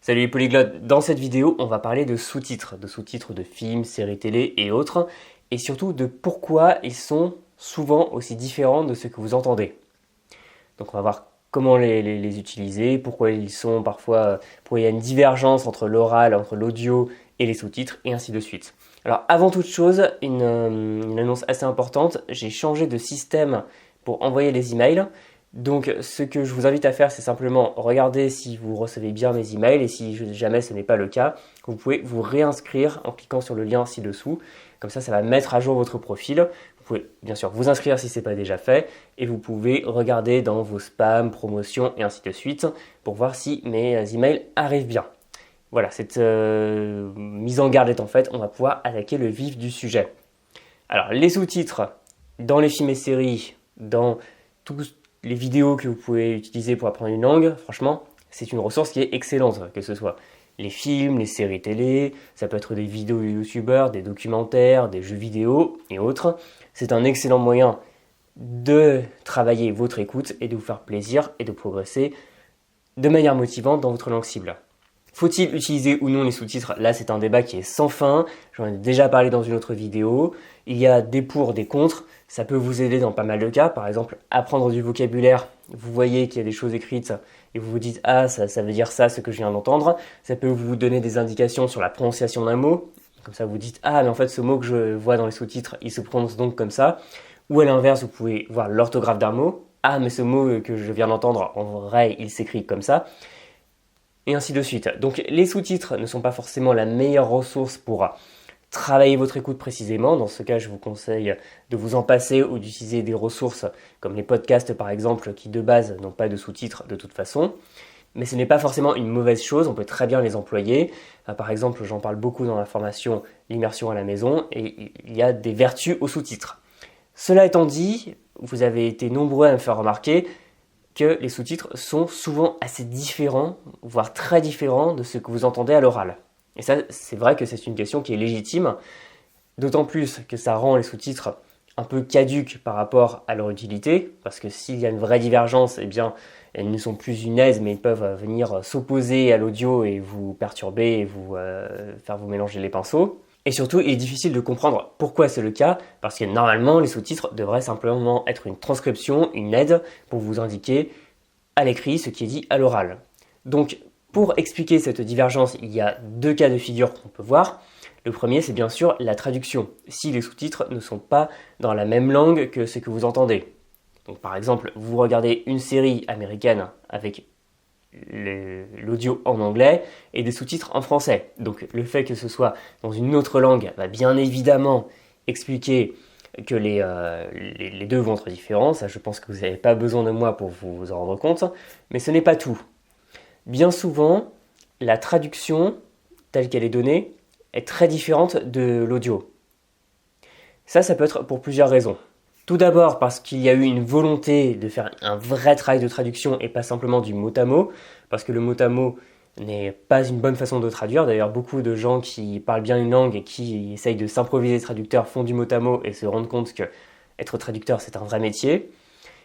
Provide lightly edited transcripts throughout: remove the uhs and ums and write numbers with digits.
Salut les polyglottes, dans cette vidéo on va parler de sous-titres de films, séries télé et autres, et surtout de pourquoi ils sont souvent aussi différents de ce que vous entendez. Donc on va voir comment les utiliser, pourquoi ils sont parfois, pourquoi il y a une divergence entre l'oral, entre l'audio et les sous-titres, et ainsi de suite. Alors avant toute chose, une annonce assez importante, j'ai changé de système pour envoyer les emails. Donc ce que je vous invite à faire, c'est simplement regarder si vous recevez bien mes emails et si jamais ce n'est pas le cas, vous pouvez vous réinscrire en cliquant sur le lien ci-dessous. Comme ça va mettre à jour votre profil. Vous pouvez bien sûr vous inscrire si ce n'est pas déjà fait et vous pouvez regarder dans vos spams, promotions et ainsi de suite pour voir si mes emails arrivent bien. Voilà, cette mise en garde étant faite, on va pouvoir attaquer le vif du sujet. Alors les sous-titres dans les films et séries, dans tous les vidéos que vous pouvez utiliser pour apprendre une langue, franchement, c'est une ressource qui est excellente, que ce soit les films, les séries télé, ça peut être des vidéos de youtubeurs, des documentaires, des jeux vidéo et autres. C'est un excellent moyen de travailler votre écoute et de vous faire plaisir et de progresser de manière motivante dans votre langue cible. Faut-il utiliser ou non les sous-titres? Là, c'est un débat qui est sans fin. J'en ai déjà parlé dans une autre vidéo. Il y a des pour, des contre. Ça peut vous aider dans pas mal de cas. Par exemple, apprendre du vocabulaire. Vous voyez qu'il y a des choses écrites et vous vous dites « Ah, ça veut dire ça, ce que je viens d'entendre ». Ça peut vous donner des indications sur la prononciation d'un mot. Comme ça, vous dites « Ah, mais en fait, ce mot que je vois dans les sous-titres, il se prononce donc comme ça ». Ou à l'inverse, vous pouvez voir l'orthographe d'un mot. « Ah, mais ce mot que je viens d'entendre, en vrai, il s'écrit comme ça ». Et ainsi de suite. Donc les sous-titres ne sont pas forcément la meilleure ressource pour travailler votre écoute précisément. Dans ce cas, je vous conseille de vous en passer ou d'utiliser des ressources comme les podcasts par exemple qui de base n'ont pas de sous-titres de toute façon. Mais ce n'est pas forcément une mauvaise chose, on peut très bien les employer. Par exemple, j'en parle beaucoup dans la formation L'immersion à la maison et il y a des vertus aux sous-titres. Cela étant dit, vous avez été nombreux à me faire remarquer que les sous-titres sont souvent assez différents, voire très différents de ce que vous entendez à l'oral. Et ça, c'est vrai que c'est une question qui est légitime, d'autant plus que ça rend les sous-titres un peu caduques par rapport à leur utilité, parce que s'il y a une vraie divergence, eh bien, elles ne sont plus une aise, mais ils peuvent venir s'opposer à l'audio et vous perturber et vous faire vous mélanger les pinceaux. Et surtout, il est difficile de comprendre pourquoi c'est le cas, parce que normalement, les sous-titres devraient simplement être une transcription, une aide pour vous indiquer à l'écrit ce qui est dit à l'oral. Donc, pour expliquer cette divergence, il y a deux cas de figure qu'on peut voir. Le premier, c'est bien sûr la traduction, si les sous-titres ne sont pas dans la même langue que ce que vous entendez. Donc, par exemple, vous regardez une série américaine avec l'audio en anglais et des sous-titres en français. Donc le fait que ce soit dans une autre langue va bien évidemment expliquer que les deux vont être différents. Ça, je pense que vous n'avez pas besoin de moi pour vous en rendre compte. Mais ce n'est pas tout. Bien souvent, la traduction telle qu'elle est donnée est très différente de l'audio. Ça peut être pour plusieurs raisons. Tout d'abord parce qu'il y a eu une volonté de faire un vrai travail de traduction et pas simplement du mot à mot, parce que le mot à mot n'est pas une bonne façon de traduire. D'ailleurs, beaucoup de gens qui parlent bien une langue et qui essayent de s'improviser traducteurs font du mot à mot et se rendent compte que être traducteur, c'est un vrai métier.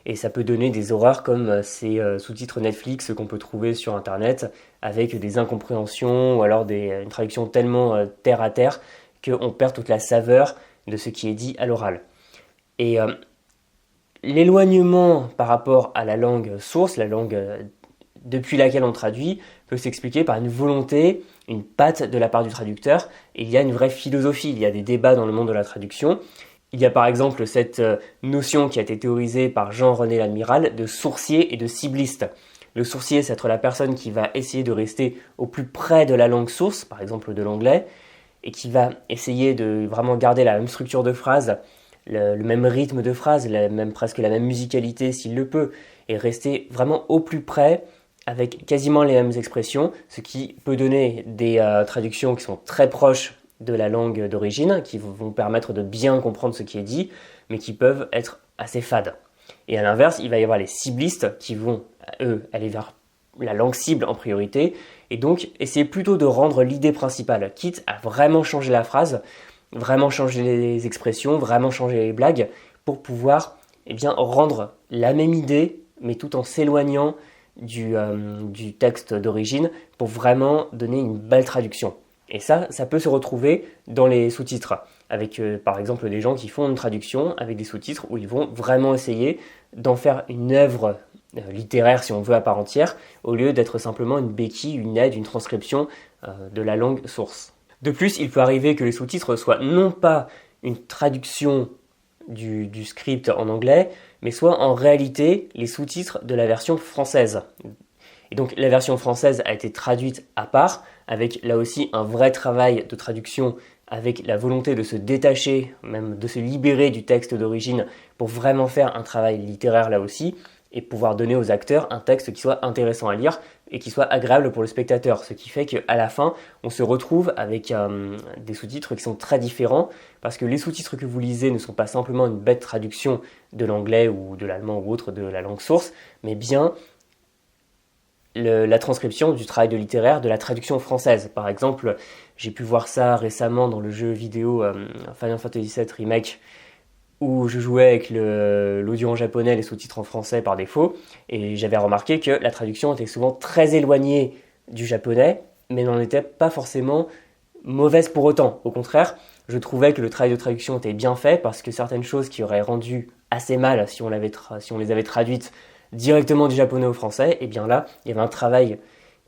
Et ça peut donner des horreurs comme ces sous-titres Netflix qu'on peut trouver sur Internet avec des incompréhensions ou alors une traduction tellement terre à terre qu'on perd toute la saveur de ce qui est dit à l'oral. Et l'éloignement par rapport à la langue source, la langue depuis laquelle on traduit, peut s'expliquer par une volonté, une patte de la part du traducteur. Et il y a une vraie philosophie, il y a des débats dans le monde de la traduction. Il y a par exemple cette notion qui a été théorisée par Jean-René Lamiral de sourcier et de cibliste. Le sourcier, c'est être la personne qui va essayer de rester au plus près de la langue source, par exemple de l'anglais, et qui va essayer de vraiment garder la même structure de phrase, le même rythme de phrase, presque la même musicalité s'il le peut, et rester vraiment au plus près avec quasiment les mêmes expressions, ce qui peut donner des traductions qui sont très proches de la langue d'origine, qui vont permettre de bien comprendre ce qui est dit, mais qui peuvent être assez fades. Et à l'inverse, il va y avoir les ciblistes qui vont, eux, aller vers la langue cible en priorité, et donc essayer plutôt de rendre l'idée principale, quitte à vraiment changer la phrase, vraiment changer les expressions, vraiment changer les blagues, pour pouvoir rendre la même idée, mais tout en s'éloignant du texte d'origine pour vraiment donner une belle traduction. Et ça peut se retrouver dans les sous-titres, avec par exemple des gens qui font une traduction avec des sous-titres où ils vont vraiment essayer d'en faire une œuvre littéraire, si on veut, à part entière, au lieu d'être simplement une béquille, une aide, une transcription de la langue source. De plus, il peut arriver que les sous-titres soient non pas une traduction du script en anglais, mais soit en réalité les sous-titres de la version française. Et donc la version française a été traduite à part, avec là aussi un vrai travail de traduction, avec la volonté de se détacher, même de se libérer du texte d'origine pour vraiment faire un travail littéraire là aussi, et pouvoir donner aux acteurs un texte qui soit intéressant à lire et qui soit agréable pour le spectateur. Ce qui fait qu'à la fin, on se retrouve avec des sous-titres qui sont très différents, parce que les sous-titres que vous lisez ne sont pas simplement une bête traduction de l'anglais ou de l'allemand ou autre de la langue source, mais bien la transcription du travail de littéraire de la traduction française. Par exemple, j'ai pu voir ça récemment dans le jeu vidéo Final Fantasy VII Remake, où je jouais avec l'audio en japonais, les sous-titres en français par défaut, et j'avais remarqué que la traduction était souvent très éloignée du japonais, mais n'en était pas forcément mauvaise pour autant. Au contraire, je trouvais que le travail de traduction était bien fait, parce que certaines choses qui auraient rendu assez mal si on les avait traduites directement du japonais au français, et bien là, il y avait un travail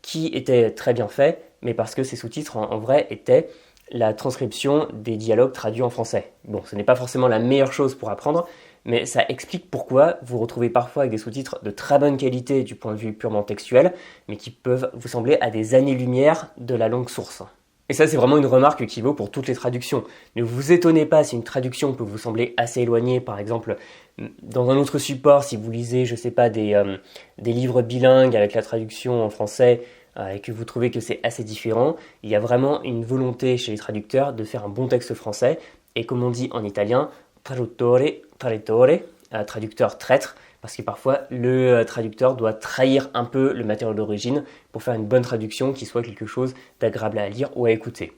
qui était très bien fait, mais parce que ces sous-titres en vrai étaient la transcription des dialogues traduits en français. Bon, ce n'est pas forcément la meilleure chose pour apprendre, mais ça explique pourquoi vous retrouvez parfois avec des sous-titres de très bonne qualité du point de vue purement textuel, mais qui peuvent vous sembler à des années-lumière de la langue source. Et ça, c'est vraiment une remarque qui vaut pour toutes les traductions. Ne vous étonnez pas si une traduction peut vous sembler assez éloignée, par exemple, dans un autre support, si vous lisez, je sais pas, des livres bilingues avec la traduction en français, et que vous trouvez que c'est assez différent, il y a vraiment une volonté chez les traducteurs de faire un bon texte français, et comme on dit en italien, traduttore, traditore, traducteur traître, parce que parfois le traducteur doit trahir un peu le matériau d'origine pour faire une bonne traduction qui soit quelque chose d'agréable à lire ou à écouter.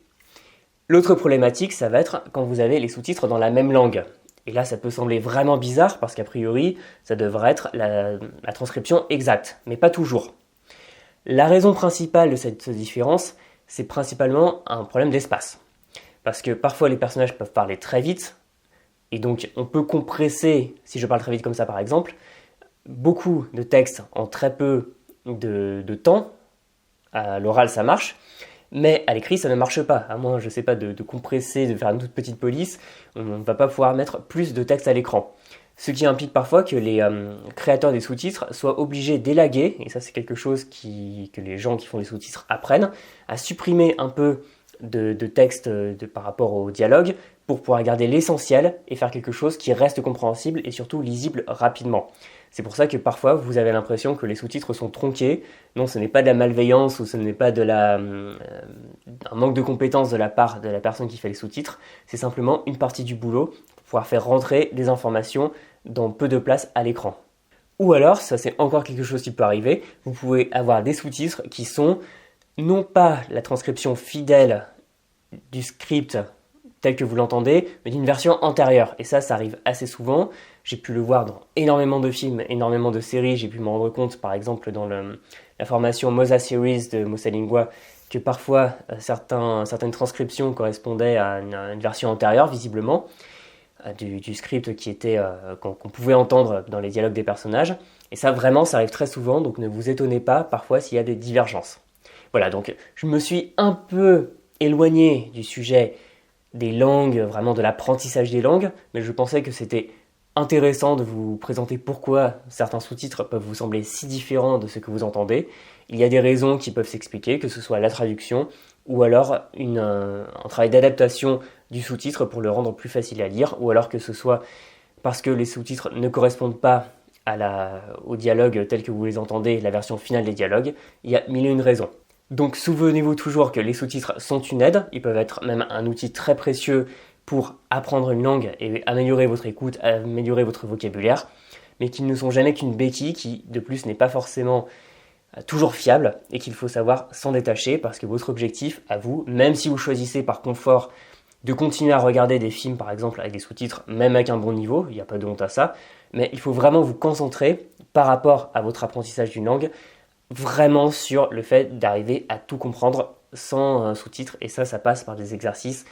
L'autre problématique, ça va être quand vous avez les sous-titres dans la même langue. Et là, ça peut sembler vraiment bizarre parce qu'a priori, ça devrait être la transcription exacte, mais pas toujours. La raison principale de cette différence, c'est principalement un problème d'espace. Parce que parfois les personnages peuvent parler très vite, et donc on peut compresser, si je parle très vite comme ça par exemple, beaucoup de textes en très peu de temps. À l'oral ça marche, mais à l'écrit ça ne marche pas. À moins, je sais pas, de compresser, de faire une toute petite police, on ne va pas pouvoir mettre plus de texte à l'écran. Ce qui implique parfois que les créateurs des sous-titres soient obligés d'élaguer, et ça c'est quelque chose que les gens qui font les sous-titres apprennent, à supprimer un peu de texte par rapport au dialogue pour pouvoir garder l'essentiel et faire quelque chose qui reste compréhensible et surtout lisible rapidement. C'est pour ça que parfois vous avez l'impression que les sous-titres sont tronqués. Non, ce n'est pas de la malveillance ou ce n'est pas un manque de compétence de la part de la personne qui fait les sous-titres, c'est simplement une partie du boulot pour pouvoir faire rentrer des informations dans peu de place à l'écran. Ou alors, ça c'est encore quelque chose qui peut arriver, vous pouvez avoir des sous-titres qui sont non pas la transcription fidèle du script tel que vous l'entendez, mais d'une version antérieure. Et ça arrive assez souvent. J'ai pu le voir dans énormément de films, énormément de séries. J'ai pu me rendre compte, par exemple, dans la formation Mosa Series de Mosa Lingua, que parfois certaines transcriptions correspondaient à une version antérieure, visiblement, du script qu'on pouvait entendre dans les dialogues des personnages. Et ça, vraiment, ça arrive très souvent, donc ne vous étonnez pas parfois s'il y a des divergences. Voilà, donc je me suis un peu éloigné du sujet des langues, vraiment de l'apprentissage des langues, mais je pensais que c'était intéressant de vous présenter pourquoi certains sous-titres peuvent vous sembler si différents de ce que vous entendez. Il y a des raisons qui peuvent s'expliquer, que ce soit la traduction ou alors un travail d'adaptation du sous-titre pour le rendre plus facile à lire, ou alors que ce soit parce que les sous-titres ne correspondent pas au dialogue tel que vous les entendez, la version finale des dialogues. Il y a mille et une raisons. Donc souvenez-vous toujours que les sous-titres sont une aide, ils peuvent être même un outil très précieux pour apprendre une langue et améliorer votre écoute, améliorer votre vocabulaire, mais qu'ils ne sont jamais qu'une béquille qui, de plus, n'est pas forcément toujours fiable et qu'il faut savoir s'en détacher parce que votre objectif, à vous, même si vous choisissez par confort de continuer à regarder des films, par exemple, avec des sous-titres, même avec un bon niveau, il n'y a pas de honte à ça, mais il faut vraiment vous concentrer par rapport à votre apprentissage d'une langue vraiment sur le fait d'arriver à tout comprendre sans sous-titres. Et ça passe par des exercices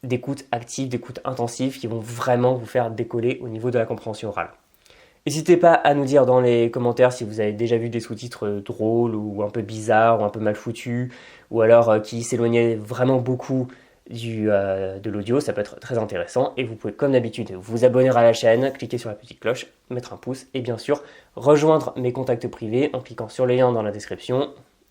d'écoute active, d'écoute intensive qui vont vraiment vous faire décoller au niveau de la compréhension orale. N'hésitez pas à nous dire dans les commentaires si vous avez déjà vu des sous-titres drôles ou un peu bizarres ou un peu mal foutus ou alors qui s'éloignaient vraiment beaucoup de l'audio, ça peut être très intéressant et vous pouvez comme d'habitude vous abonner à la chaîne, cliquer sur la petite cloche, mettre un pouce et bien sûr rejoindre mes contacts privés en cliquant sur les liens dans la description,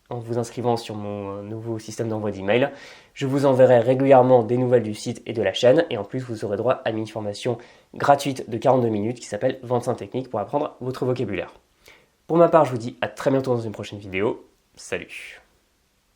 en vous inscrivant sur mon nouveau système d'envoi d'email. Je vous enverrai régulièrement des nouvelles du site et de la chaîne et en plus vous aurez droit à une formation gratuite de 42 minutes qui s'appelle 25 techniques pour apprendre votre vocabulaire. Pour ma part, je vous dis à très bientôt dans une prochaine vidéo. Salut!